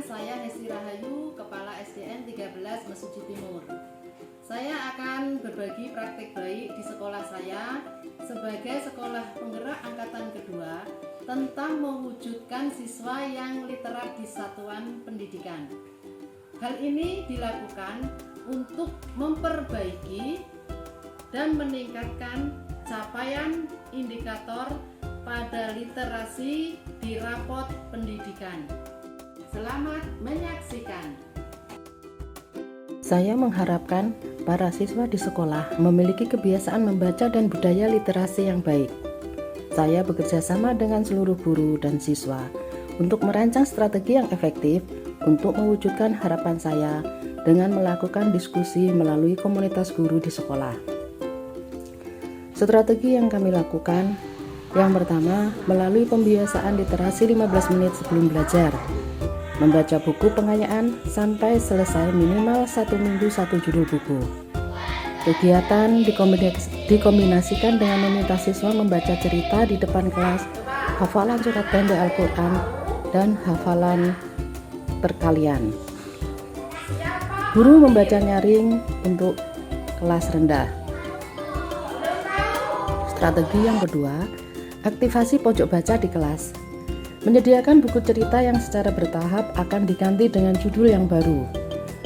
saya Hesti Rahayu, Kepala SDN 13 Mesuji Timur. Saya akan berbagi praktik baik di sekolah saya sebagai sekolah penggerak angkatan kedua tentang mewujudkan siswa yang literat di satuan pendidikan. Hal ini dilakukan untuk memperbaiki dan meningkatkan capaian indikator pada literasi di rapot pendidikan. Selamat menyaksikan. Saya mengharapkan para siswa di sekolah memiliki kebiasaan membaca dan budaya literasi yang baik. Saya bekerja sama dengan seluruh guru dan siswa untuk merancang strategi yang efektif untuk mewujudkan harapan saya dengan melakukan diskusi melalui komunitas guru di sekolah. Strategi yang kami lakukan, yang pertama, melalui pembiasaan literasi 15 menit sebelum belajar. Membaca buku pengayaan sampai selesai minimal 1 minggu 1 judul buku. Kegiatan dikombinasikan dengan meminta siswa membaca cerita di depan kelas, hafalan surat pendek Al-Quran, dan hafalan perkalian. Guru membaca nyaring untuk kelas rendah. Strategi yang kedua, aktivasi pojok baca di kelas. Menyediakan buku cerita yang secara bertahap akan diganti dengan judul yang baru.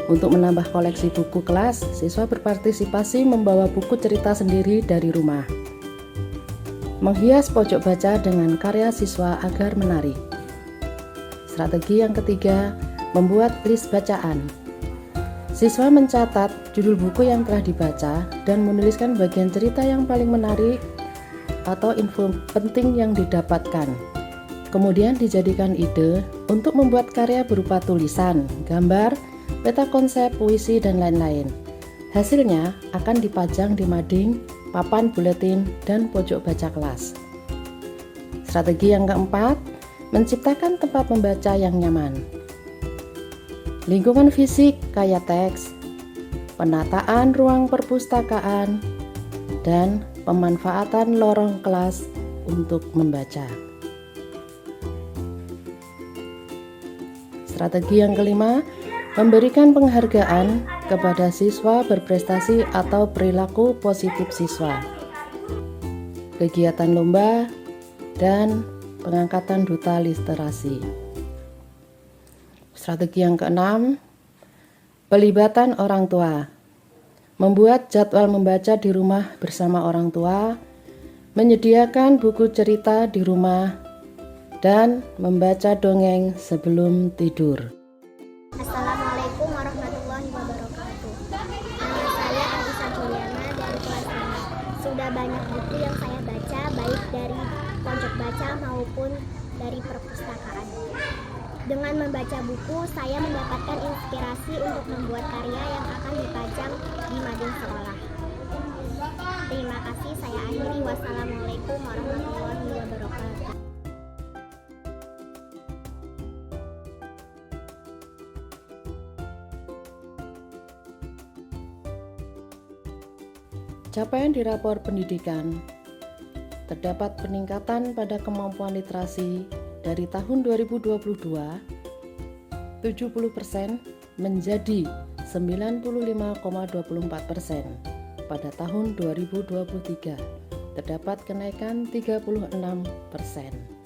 Untuk menambah koleksi buku kelas, siswa berpartisipasi membawa buku cerita sendiri dari rumah. Menghias pojok baca dengan karya siswa agar menarik. Strategi yang ketiga, membuat list bacaan. Siswa mencatat judul buku yang telah dibaca dan menuliskan bagian cerita yang paling menarik atau info penting yang didapatkan. Kemudian dijadikan ide untuk membuat karya berupa tulisan, gambar, peta konsep, puisi, dan lain-lain. Hasilnya akan dipajang di mading, papan buletin, dan pojok baca kelas. Strategi yang keempat, menciptakan tempat membaca yang nyaman. Lingkungan fisik kayak teks, penataan ruang perpustakaan, dan pemanfaatan lorong kelas untuk membaca. Strategi yang kelima, memberikan penghargaan kepada siswa berprestasi atau perilaku positif siswa. Kegiatan lomba dan pengangkatan duta literasi. Strategi yang keenam, pelibatan orang tua. Membuat jadwal membaca di rumah bersama orang tua, menyediakan buku cerita di rumah, dan membaca dongeng sebelum tidur. Assalamualaikum warahmatullahi wabarakatuh. Nama saya Anissa Juliana dari kelas 5. Sudah banyak buku yang saya baca, baik dari pojok baca maupun dari perpustakaan. Dengan membaca buku, saya mendapatkan inspirasi untuk membuat karya yang akan dipajang di mading sekolah. Terima kasih, saya akhiri. Wassalamualaikum warahmatullahi wabarakatuh. Capaian di rapor pendidikan. Terdapat peningkatan pada kemampuan literasi dari tahun 2022 70% menjadi 95,24%. Pada tahun 2023 terdapat kenaikan 36%.